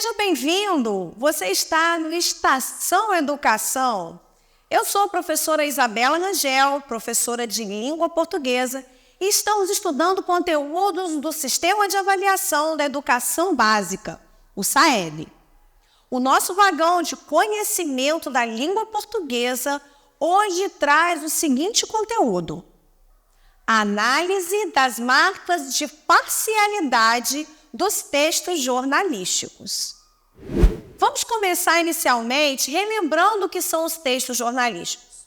Seja bem-vindo! Você está no Estação Educação. Eu sou a professora Isabela Rangel, professora de língua portuguesa, e estamos estudando conteúdos do Sistema de Avaliação da Educação Básica, o SAEB. O nosso vagão de conhecimento da língua portuguesa hoje traz o seguinte conteúdo: análise das marcas de parcialidade dos textos jornalísticos. Vamos começar inicialmente relembrando o que são os textos jornalísticos.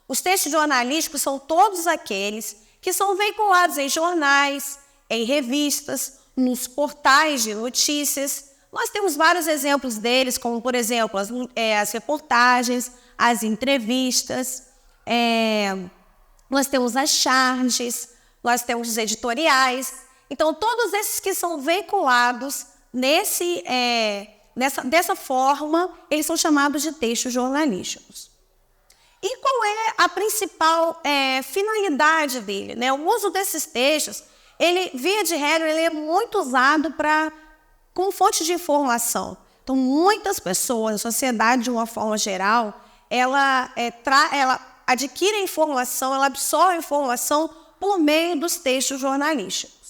Os textos jornalísticos são todos aqueles que são veiculados em jornais, em revistas, nos portais de notícias. Nós temos vários exemplos deles, como, por exemplo, as reportagens, as entrevistas, nós temos as charges, nós temos os editoriais. Então, todos esses que são veiculados dessa forma, eles são chamados de textos jornalísticos. E qual é a principal finalidade dele, né? O uso desses textos, ele, via de regra, ele é muito usado como fonte de informação. Então, muitas pessoas, a sociedade, de uma forma geral, ela adquire a informação, ela absorve a informação por meio dos textos jornalísticos.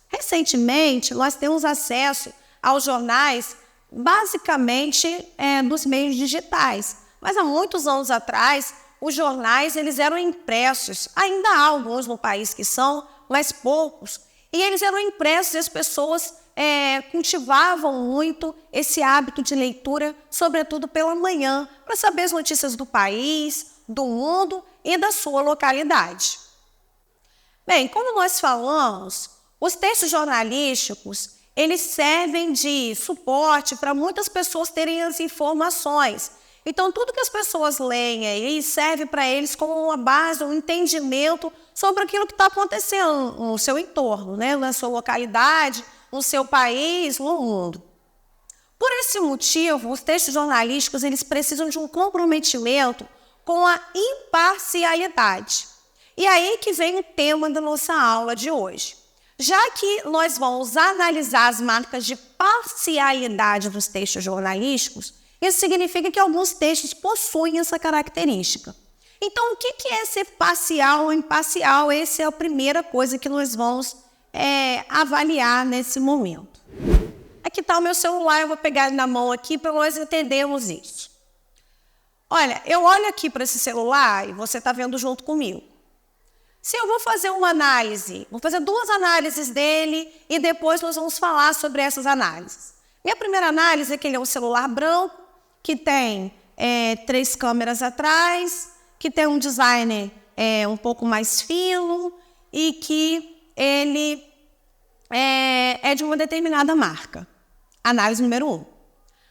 Recentemente, nós temos acesso aos jornais, basicamente, dos meios digitais. Mas há muitos anos atrás, os jornais eles eram impressos. Ainda há alguns no país que são, mas poucos. E eles eram impressos e as pessoas cultivavam muito esse hábito de leitura, sobretudo pela manhã, para saber as notícias do país, do mundo e da sua localidade. Bem, como nós falamos, os textos jornalísticos, eles servem de suporte para muitas pessoas terem as informações. Então, tudo que as pessoas leem aí serve para eles como uma base, um entendimento sobre aquilo que está acontecendo no seu entorno, né? Na sua localidade, no seu país, no mundo. Por esse motivo, os textos jornalísticos eles precisam de um comprometimento com a imparcialidade. E aí que vem o tema da nossa aula de hoje. Já que nós vamos analisar as marcas de parcialidade dos textos jornalísticos, isso significa que alguns textos possuem essa característica. Então, o que é ser parcial ou imparcial? Essa é a primeira coisa que nós vamos avaliar nesse momento. Aqui está o meu celular, eu vou pegar ele na mão aqui para nós entendermos isso. Olha, eu olho aqui para esse celular e você está vendo junto comigo. Se eu vou fazer uma análise, vou fazer duas análises dele e depois nós vamos falar sobre essas análises. Minha primeira análise é que ele é um celular branco, que tem 3 câmeras atrás, que tem um design um pouco mais fino e que ele é de uma determinada marca. Análise número 1.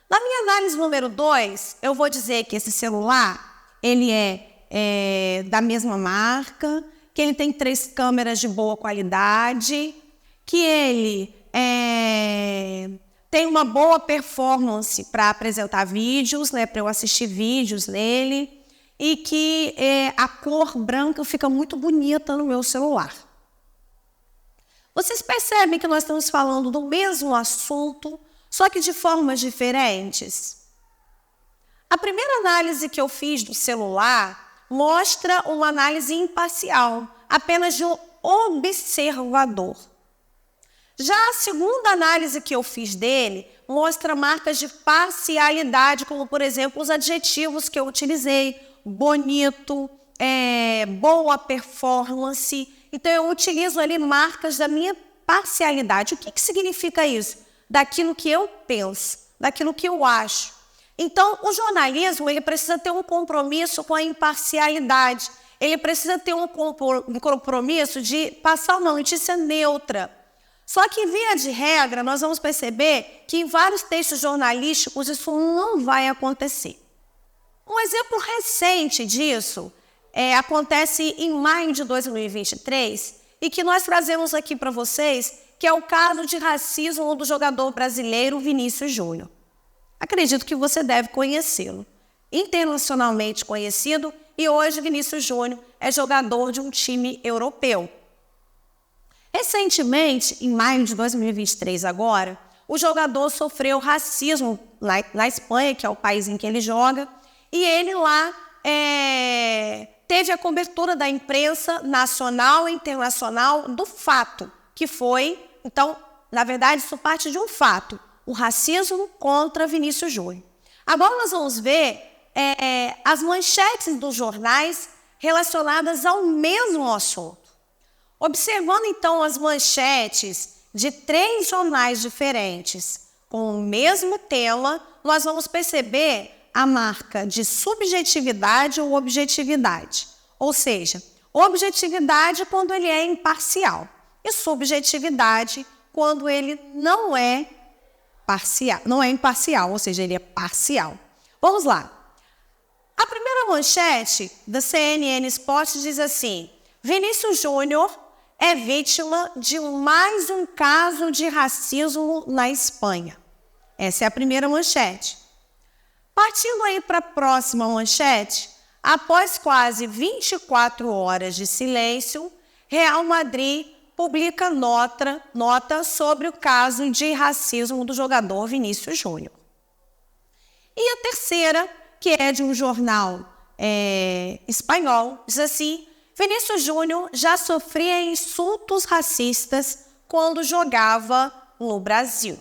Na minha análise número 2, eu vou dizer que esse celular ele é da mesma marca, que ele tem 3 câmeras de boa qualidade, que ele tem uma boa performance para apresentar vídeos, né, para eu assistir vídeos nele, e que a cor branca fica muito bonita no meu celular. Vocês percebem que nós estamos falando do mesmo assunto, só que de formas diferentes? A primeira análise que eu fiz do celular mostra uma análise imparcial, apenas de um observador. Já a segunda análise que eu fiz dele mostra marcas de parcialidade, como, por exemplo, os adjetivos que eu utilizei: bonito, boa performance. Então, eu utilizo ali marcas da minha parcialidade. O que significa isso? Daquilo que eu penso, daquilo que eu acho. Então, o jornalismo ele precisa ter um compromisso com a imparcialidade. Ele precisa ter um compromisso de passar uma notícia neutra. Só que, via de regra, nós vamos perceber que em vários textos jornalísticos isso não vai acontecer. Um exemplo recente disso acontece em maio de 2023 e que nós trazemos aqui para vocês, que é o caso de racismo do jogador brasileiro Vinícius Júnior. Acredito que você deve conhecê-lo. Internacionalmente conhecido, e hoje Vinícius Júnior é jogador de um time europeu. Recentemente, em maio de 2023 agora, o jogador sofreu racismo na Espanha, que é o país em que ele joga, e ele lá teve a cobertura da imprensa nacional e internacional do fato, que foi, então, na verdade, isso parte de um fato, o racismo contra Vinícius Júnior. Agora nós vamos ver as manchetes dos jornais relacionadas ao mesmo assunto. Observando, então, as manchetes de 3 jornais diferentes com o mesmo tema, nós vamos perceber a marca de subjetividade ou objetividade. Ou seja, objetividade quando ele é imparcial e subjetividade quando ele não é parcial, não é imparcial, ou seja, ele é parcial. Vamos lá. A primeira manchete da CNN Sports diz assim: Vinícius Júnior é vítima de mais um caso de racismo na Espanha. Essa é a primeira manchete. Partindo aí para a próxima manchete, após quase 24 horas de silêncio, Real Madrid publica nota sobre o caso de racismo do jogador Vinícius Júnior. E a terceira, que é de um jornal espanhol, diz assim: Vinícius Júnior já sofria insultos racistas quando jogava no Brasil.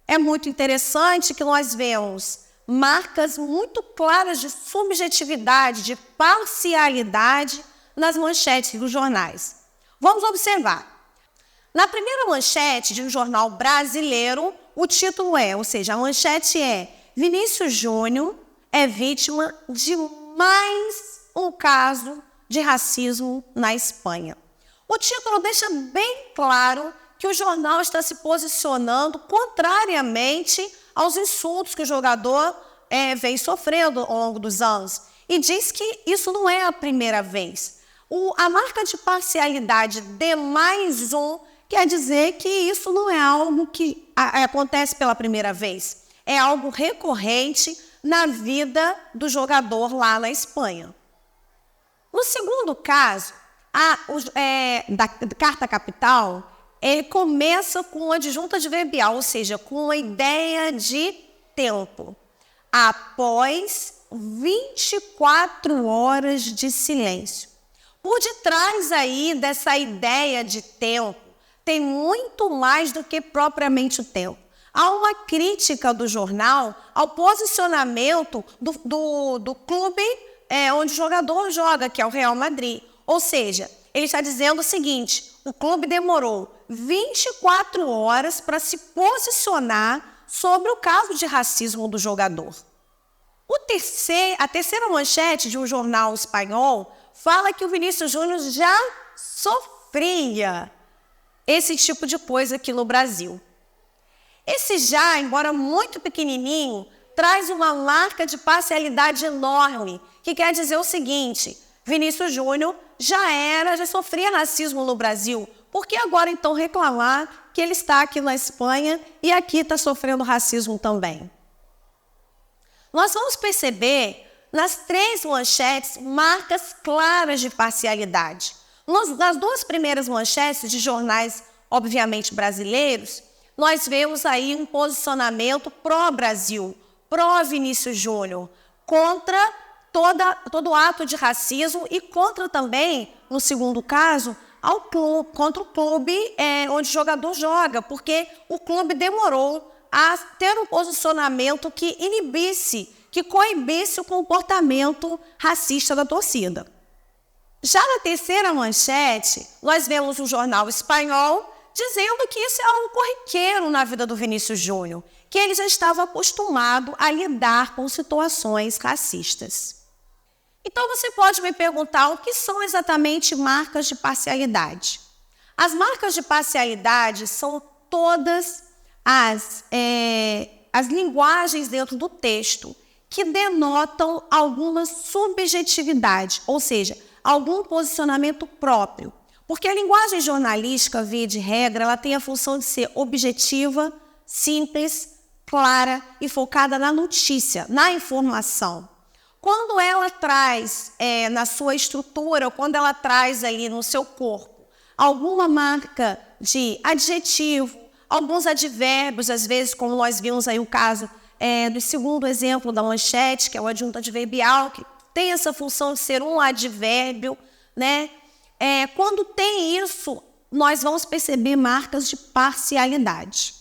É muito interessante que nós vemos marcas muito claras de subjetividade, de parcialidade nas manchetes dos jornais. Vamos observar. Na primeira manchete de um jornal brasileiro, o título ou seja, a manchete é: Vinícius Júnior é vítima de mais um caso de racismo na Espanha. O título deixa bem claro que o jornal está se posicionando contrariamente aos insultos que o jogador vem sofrendo ao longo dos anos. E diz que isso não é a primeira vez. A marca de parcialidade de mais um quer dizer que isso não é algo que acontece pela primeira vez. É algo recorrente na vida do jogador lá na Espanha. No segundo caso, da Carta Capital, ele começa com uma adjunta adverbial, ou seja, com uma ideia de tempo. Após 24 horas de silêncio. Por detrás aí dessa ideia de tempo, tem muito mais do que propriamente o tempo. Há uma crítica do jornal ao posicionamento do clube onde o jogador joga, que é o Real Madrid. Ou seja, ele está dizendo o seguinte: o clube demorou 24 horas para se posicionar sobre o caso de racismo do jogador. A terceira manchete de um jornal espanhol fala que o Vinícius Júnior já sofria esse tipo de coisa aqui no Brasil. Esse já, embora muito pequenininho, traz uma marca de parcialidade enorme, que quer dizer o seguinte: Vinícius Júnior já sofria racismo no Brasil, por que agora então reclamar que ele está aqui na Espanha e aqui está sofrendo racismo também? Nós vamos perceber nas 3 manchetes marcas claras de parcialidade. Nas 2 primeiras manchetes de jornais, obviamente brasileiros, nós vemos aí um posicionamento pró-Brasil, pró-Vinícius Júnior, contra todo ato de racismo e contra também, no segundo caso, contra o clube onde o jogador joga, porque o clube demorou a ter um posicionamento que que coibisse o comportamento racista da torcida. Já na terceira manchete, nós vemos um jornal espanhol dizendo que isso é algo corriqueiro na vida do Vinícius Júnior, que ele já estava acostumado a lidar com situações racistas. Então você pode me perguntar o que são exatamente marcas de parcialidade. As marcas de parcialidade são todas as linguagens dentro do texto que denotam alguma subjetividade, ou seja, algum posicionamento próprio. Porque a linguagem jornalística, via de regra, ela tem a função de ser objetiva, simples, clara e focada na notícia, na informação. Quando ela traz na sua estrutura, ou quando ela traz ali no seu corpo, alguma marca de adjetivo, alguns advérbios, às vezes, como nós vimos aí o caso do segundo exemplo da manchete, que é o adjunto adverbial, que tem essa função de ser um advérbio, né? Quando tem isso, nós vamos perceber marcas de parcialidade.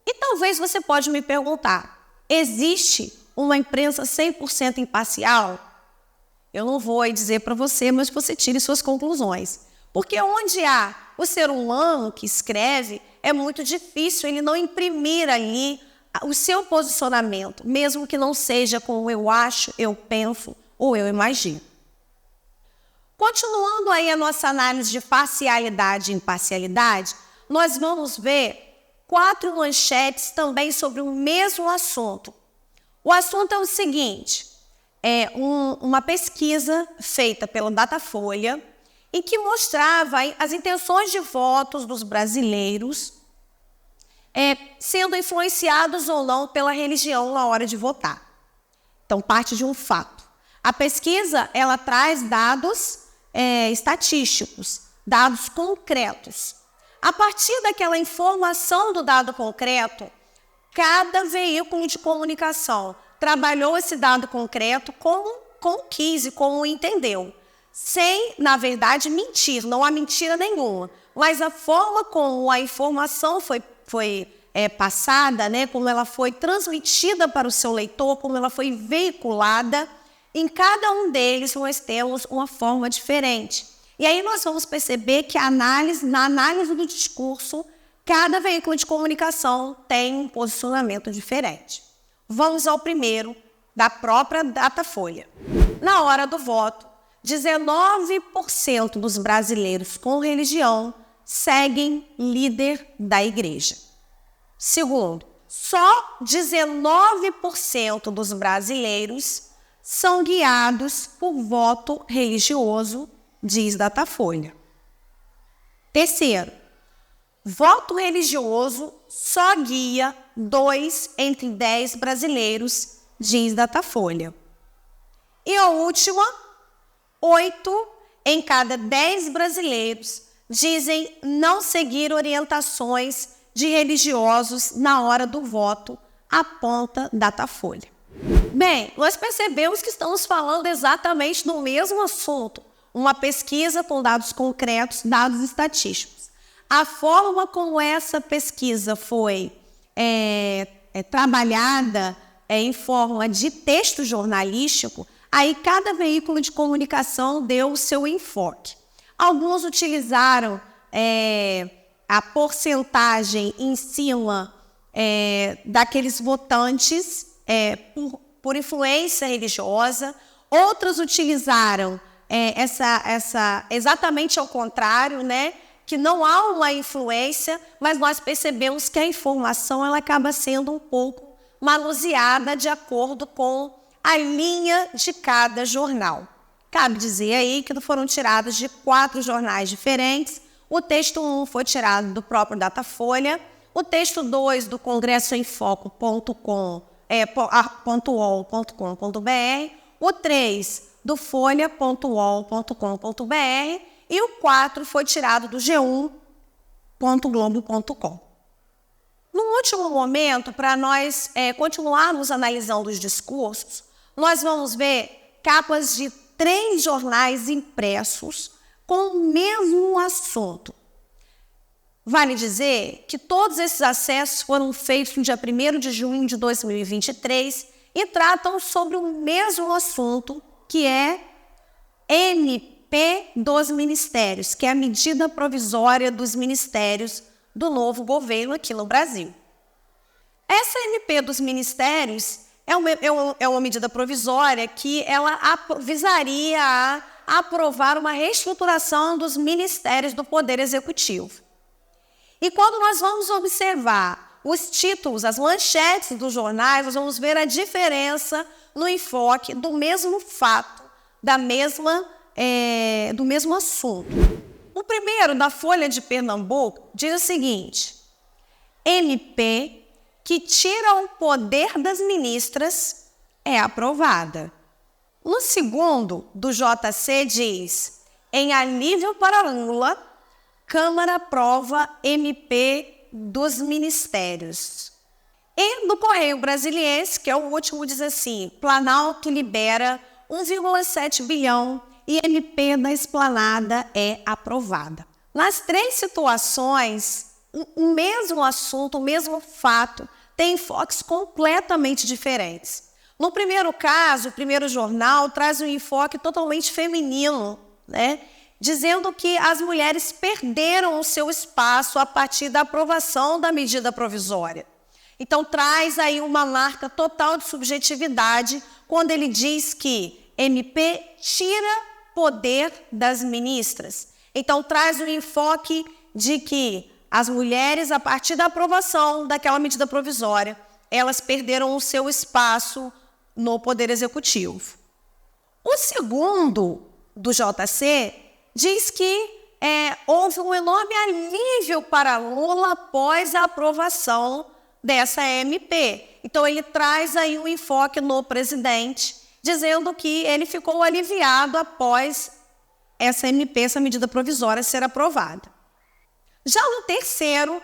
E talvez você pode me perguntar, existe uma imprensa 100% imparcial? Eu não vou aí dizer para você, mas você tire suas conclusões. Porque onde há o ser humano que escreve, é muito difícil ele não imprimir ali o seu posicionamento, mesmo que não seja como eu acho, eu penso ou eu imagino. Continuando aí a nossa análise de parcialidade e imparcialidade, nós vamos ver 4 manchetes também sobre o mesmo assunto. O assunto é o seguinte, uma pesquisa feita pela Datafolha e que mostrava as intenções de votos dos brasileiros sendo influenciados ou não pela religião na hora de votar. Então, parte de um fato. A pesquisa, ela traz dados estatísticos, dados concretos. A partir daquela informação do dado concreto, cada veículo de comunicação trabalhou esse dado concreto como quis e como entendeu, sem, na verdade, mentir, não há mentira nenhuma, mas a forma como a informação foi passada, né, como ela foi transmitida para o seu leitor, como ela foi veiculada, em cada um deles nós temos uma forma diferente. E aí nós vamos perceber que na análise do discurso, cada veículo de comunicação tem um posicionamento diferente. Vamos ao primeiro, da própria Datafolha. Na hora do voto, 19% dos brasileiros com religião seguem líder da igreja. Segundo, só 19% dos brasileiros são guiados por voto religioso, diz Datafolha. Terceiro, voto religioso só guia 2 entre 10 brasileiros, diz Datafolha. E a última, 8 em cada 10 brasileiros dizem não seguir orientações de religiosos na hora do voto, aponta Datafolha. Bem, nós percebemos que estamos falando exatamente do mesmo assunto, uma pesquisa com dados concretos, dados estatísticos. A forma como essa pesquisa foi trabalhada em forma de texto jornalístico, aí cada veículo de comunicação deu o seu enfoque. Alguns utilizaram a porcentagem em cima daqueles votantes por influência religiosa, outros utilizaram exatamente ao contrário, né? Que não há uma influência, mas nós percebemos que a informação ela acaba sendo um pouco manuseada de acordo com a linha de cada jornal. Cabe dizer aí que foram tirados de 4 jornais diferentes. O texto 1 foi tirado do próprio Datafolha, o texto 2 do congressoinfoco.com.br, o 3 do folha.ol.com.br e o 4 foi tirado do g1.globo.com. No último momento, para nós continuarmos analisando os discursos, nós vamos ver capas de 3 jornais impressos com o mesmo assunto. Vale dizer que todos esses acessos foram feitos no dia 1º de junho de 2023 e tratam sobre o mesmo assunto, que é MP dos Ministérios, que é a medida provisória dos ministérios do novo governo aqui no Brasil. Essa MP dos Ministérios é uma medida provisória que ela visaria a aprovar uma reestruturação dos ministérios do Poder Executivo. E quando nós vamos observar os títulos, as manchetes dos jornais, nós vamos ver a diferença no enfoque do mesmo fato, do mesmo assunto. O primeiro, da Folha de Pernambuco, diz o seguinte: MP que tira o poder das ministras é aprovada. No segundo, do JC, diz: em alívio para Lula, Câmara aprova MP dos ministérios. E no Correio Brasiliense, que é o último, diz assim: Planalto libera 1,7 bilhão e MP da Esplanada é aprovada. Nas três situações, o mesmo assunto, o mesmo fato, tem enfoques completamente diferentes. No primeiro caso, o primeiro jornal traz um enfoque totalmente feminino, né? Dizendo que as mulheres perderam o seu espaço a partir da aprovação da medida provisória. Então, traz aí uma marca total de subjetividade quando ele diz que MP tira poder das ministras. Então, traz o enfoque de que as mulheres, a partir da aprovação daquela medida provisória, elas perderam o seu espaço no Poder Executivo. O segundo, do JC, diz que houve um enorme alívio para Lula após a aprovação dessa MP. Então, ele traz aí um enfoque no presidente, dizendo que ele ficou aliviado após essa MP, essa medida provisória, ser aprovada. Já no terceiro,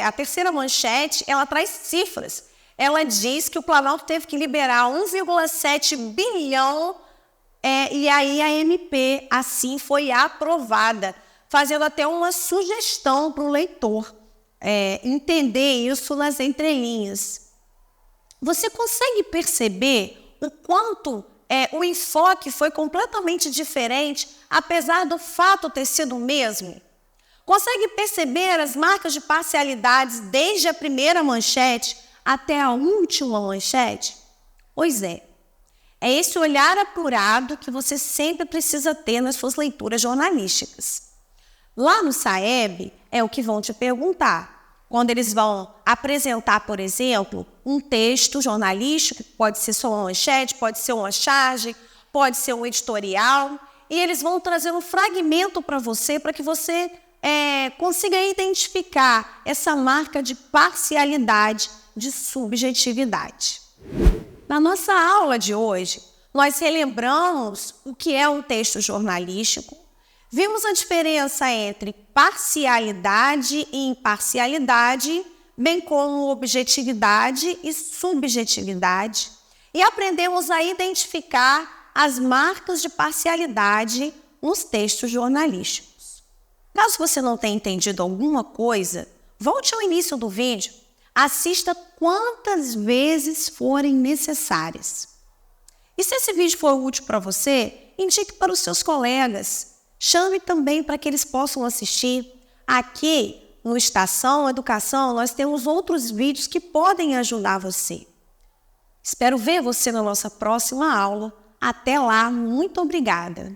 a terceira manchete, ela traz cifras. Ela diz que o Planalto teve que liberar 1,7 bilhão e aí a MP assim foi aprovada, fazendo até uma sugestão para o leitor entender isso nas entrelinhas. Você consegue perceber o quanto o enfoque foi completamente diferente, apesar do fato ter sido o mesmo? Consegue perceber as marcas de parcialidades desde a primeira manchete até a última manchete? Pois é esse olhar apurado que você sempre precisa ter nas suas leituras jornalísticas. Lá no SAEB é o que vão te perguntar. Quando eles vão apresentar, por exemplo, um texto jornalístico, pode ser só uma manchete, pode ser uma charge, pode ser um editorial, e eles vão trazer um fragmento para você, para que você consiga identificar essa marca de parcialidade, de subjetividade. Na nossa aula de hoje, nós relembramos o que é um texto jornalístico, vimos a diferença entre parcialidade e imparcialidade, bem como objetividade e subjetividade, e aprendemos a identificar as marcas de parcialidade nos textos jornalísticos. Caso você não tenha entendido alguma coisa, volte ao início do vídeo, assista quantas vezes forem necessárias. E se esse vídeo for útil para você, indique para os seus colegas. Chame também para que eles possam assistir. Aqui no Estação Educação, nós temos outros vídeos que podem ajudar você. Espero ver você na nossa próxima aula. Até lá, muito obrigada!